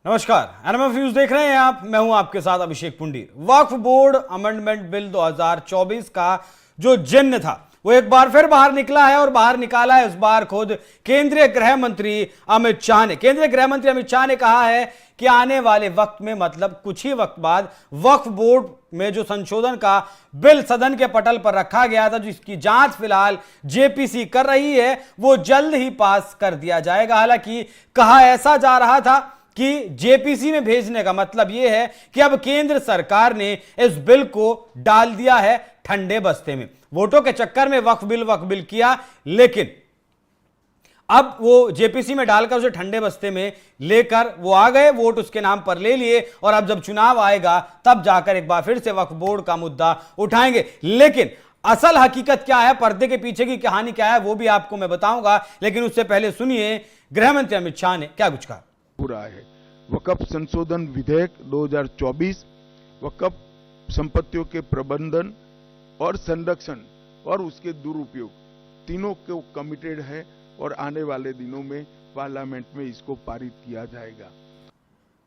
नमस्कार, NMF news देख रहे हैं आप। मैं हूं आपके साथ अभिषेक पुंडीर। वक्फ बोर्ड अमेंडमेंट बिल 2024 का जो जिन्न था वो एक बार फिर बाहर निकला है और बाहर निकाला है इस बार खुद केंद्रीय गृह मंत्री अमित शाह ने। केंद्रीय गृह मंत्री अमित शाह ने कहा है कि आने वाले वक्त में, मतलब कुछ ही वक्त बाद, वक्फ बोर्ड में जो संशोधन का बिल सदन के पटल पर रखा गया था, जिसकी जांच फिलहाल जेपीसी कर रही है, वो जल्द ही पास कर दिया जाएगा। हालांकि कहा ऐसा जा रहा था कि जेपीसी में भेजने का मतलब यह है कि अब केंद्र सरकार ने इस बिल को डाल दिया है ठंडे बस्ते में। वोटों के चक्कर में वक्फ बिल किया, लेकिन अब वो जेपीसी में डालकर उसे ठंडे बस्ते में लेकर वो आ गए, वोट उसके नाम पर ले लिए, और अब जब चुनाव आएगा तब जाकर एक बार फिर से वक्फ बोर्ड का मुद्दा उठाएंगे। लेकिन असल हकीकत क्या है, पर्दे के पीछे की कहानी क्या है, वो भी आपको मैं बताऊंगा। लेकिन उससे पहले सुनिए गृह मंत्री अमित शाह ने क्या कुछ कहा। पूरा है वक्फ संशोधन विधेयक 2024 वक्फ संपत्तियों के प्रबंधन और संरक्षण और उसके दुरुपयोग तीनों को कमिटेड है और आने वाले दिनों में पार्लियामेंट में इसको पारित किया जाएगा।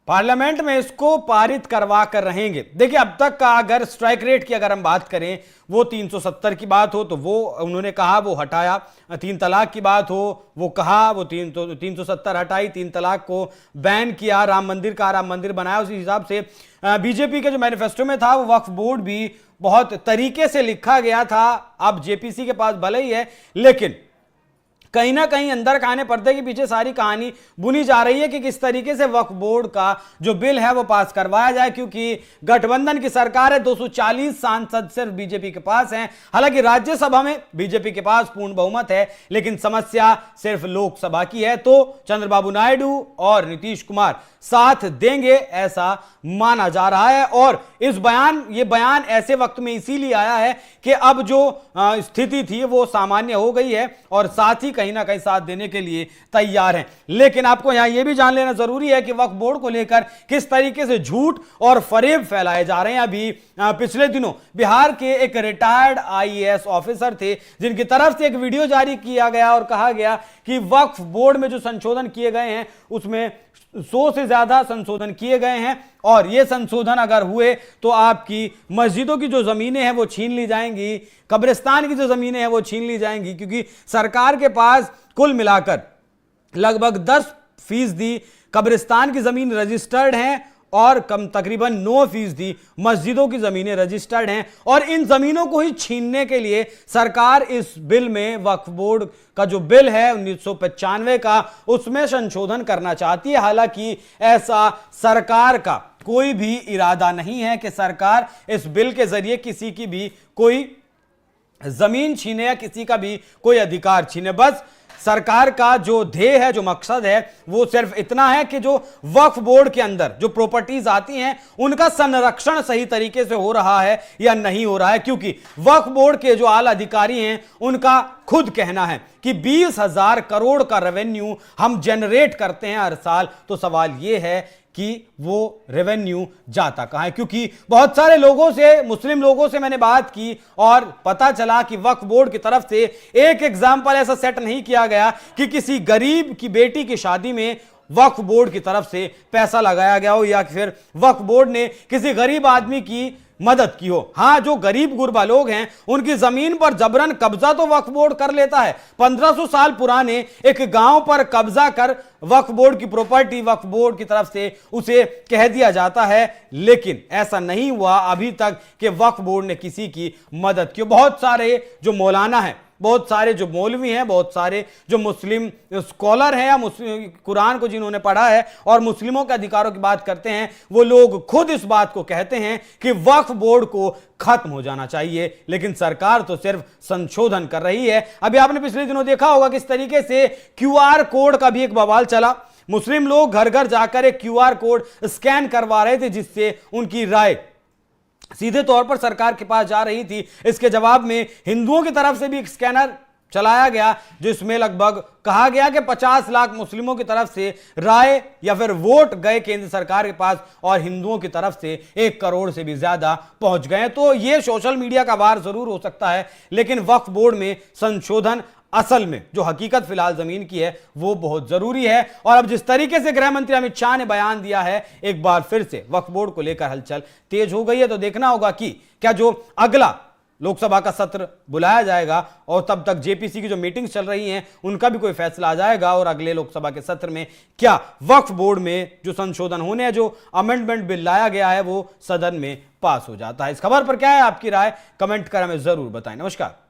पार्लियामेंट में इसको पारित करवा कर रहेंगे। देखिए, अब तक का अगर स्ट्राइक रेट की अगर हम बात करें, वो 370 की बात हो तो वो उन्होंने कहा वो हटाया, 3 तलाक की बात हो वो कहा वो 370 हटाई, 3 तलाक को बैन किया, राम मंदिर बनाया। उसी हिसाब से बीजेपी के जो मैनिफेस्टो में था वो वक्फ बोर्ड भी बहुत तरीके से लिखा गया था। अब जेपीसी के पास भले ही है, लेकिन कहीं ना कहीं अंदर खाने पर्दे के पीछे सारी कहानी बुनी जा रही है कि किस तरीके से वक्फ बोर्ड का जो बिल है वो पास करवाया जाए, क्योंकि गठबंधन की सरकार है, 240 सांसद सिर्फ बीजेपी के पास हैं। हालांकि राज्यसभा में बीजेपी के पास पूर्ण बहुमत है, लेकिन समस्या सिर्फ लोकसभा की है। तो चंद्रबाबू नायडू और नीतीश कुमार साथ देंगे ऐसा माना जा रहा है। और ये बयान ऐसे वक्त में इसीलिए आया है कि अब जो स्थिति थी वो सामान्य हो गई है और साथ ही कहीं ना कहीं साथ देने के लिए तैयार हैं। लेकिन आपको यहां यह भी जान लेना जरूरी है कि वक्फ बोर्ड को लेकर किस तरीके से झूठ और फरेब फैलाए जा रहे हैं। अभी पिछले दिनों बिहार के एक रिटायर्ड आईएएस ऑफिसर थे, जिनकी तरफ से एक वीडियो जारी किया गया और कहा गया कि वक्फ बोर्ड में जो संशोधन किए गए हैं उसमें 100 से ज्यादा संशोधन किए गए हैं, और ये संशोधन अगर हुए तो आपकी मस्जिदों की जो जमीनें हैं वो छीन ली जाएंगी, कब्रिस्तान की जो जमीनें हैं वो छीन ली जाएंगी, क्योंकि सरकार के पास कुल मिलाकर लगभग 10% कब्रिस्तान की जमीन रजिस्टर्ड हैं और तकरीबन 9% मस्जिदों की जमीनें रजिस्टर्ड हैं। और इन जमीनों को ही छीनने के लिए सरकार इस बिल में, वक्फ बोर्ड का जो बिल है 1995 का, उसमें संशोधन करना चाहती है। हालांकि ऐसा सरकार का कोई भी इरादा नहीं है कि सरकार इस बिल के जरिए किसी की भी कोई जमीन छीने या किसी का भी कोई अधिकार छीने। बस सरकार का जो ध्येय है, जो मकसद है, वो सिर्फ इतना है कि जो वक्फ बोर्ड के अंदर जो प्रॉपर्टीज आती हैं उनका संरक्षण सही तरीके से हो रहा है या नहीं हो रहा है। क्योंकि वक्फ बोर्ड के जो आला अधिकारी हैं उनका खुद कहना है कि 20,000 करोड़ का रेवेन्यू हम जनरेट करते हैं हर साल। तो सवाल यह है कि वो रेवेन्यू जाता कहां है, क्योंकि बहुत सारे लोगों से, मुस्लिम लोगों से मैंने बात की और पता चला कि वक्फ बोर्ड की तरफ से एक एग्जाम्पल ऐसा सेट नहीं किया गया कि किसी गरीब की बेटी की शादी में वक्फ बोर्ड की तरफ से पैसा लगाया गया हो या फिर वक्फ बोर्ड ने किसी गरीब आदमी की मदद की हो। हां, जो गरीब गुरबा लोग हैं उनकी जमीन पर जबरन कब्जा तो वक्फ बोर्ड कर लेता है। 1500 साल पुराने एक गांव पर कब्जा कर वक्फ बोर्ड की प्रॉपर्टी वक्फ बोर्ड की तरफ से उसे कह दिया जाता है, लेकिन ऐसा नहीं हुआ अभी तक कि वक्फ बोर्ड ने किसी की मदद की। बहुत सारे जो मौलाना हैं, बहुत सारे जो मौलवी हैं, बहुत सारे जो मुस्लिम स्कॉलर हैं या कुरान को जिन्होंने पढ़ा है और मुस्लिमों के अधिकारों की बात करते हैं, वो लोग खुद इस बात को कहते हैं कि वक्फ बोर्ड को खत्म हो जाना चाहिए। लेकिन सरकार तो सिर्फ संशोधन कर रही है। अभी आपने पिछले दिनों देखा होगा किस तरीके से क्यूआर कोड का भी एक बवाल चला। मुस्लिम लोग घर घर जाकर एक क्यूआर कोड स्कैन करवा रहे थे, जिससे उनकी राय सीधे तौर पर सरकार के पास जा रही थी। इसके जवाब में हिंदुओं की तरफ से भी एक स्कैनर चलाया गया, जिसमें लगभग कहा गया कि 50 लाख मुस्लिमों की तरफ से राय या फिर वोट गए केंद्र सरकार के पास और हिंदुओं की तरफ से 1 करोड़ से भी ज्यादा पहुंच गए। तो यह सोशल मीडिया का वार जरूर हो सकता है, लेकिन वक्फ बोर्ड में संशोधन असल में जो हकीकत फिलहाल जमीन की है वो बहुत जरूरी है। और अब जिस तरीके से गृह मंत्री अमित शाह ने बयान दिया है, एक बार फिर से वक्फ बोर्ड को लेकर हलचल तेज हो गई है। तो देखना होगा कि क्या जो अगला लोकसभा का सत्र बुलाया जाएगा और तब तक जेपीसी की जो मीटिंग्स चल रही हैं उनका भी कोई फैसला आ जाएगा, और अगले लोकसभा के सत्र में क्या वक्फ बोर्ड में जो संशोधन होने हैं, जो अमेंडमेंट बिल लाया गया है, वो सदन में पास हो जाता है। इस खबर पर क्या है आपकी राय, कमेंट कर हमें जरूर बताएं। नमस्कार।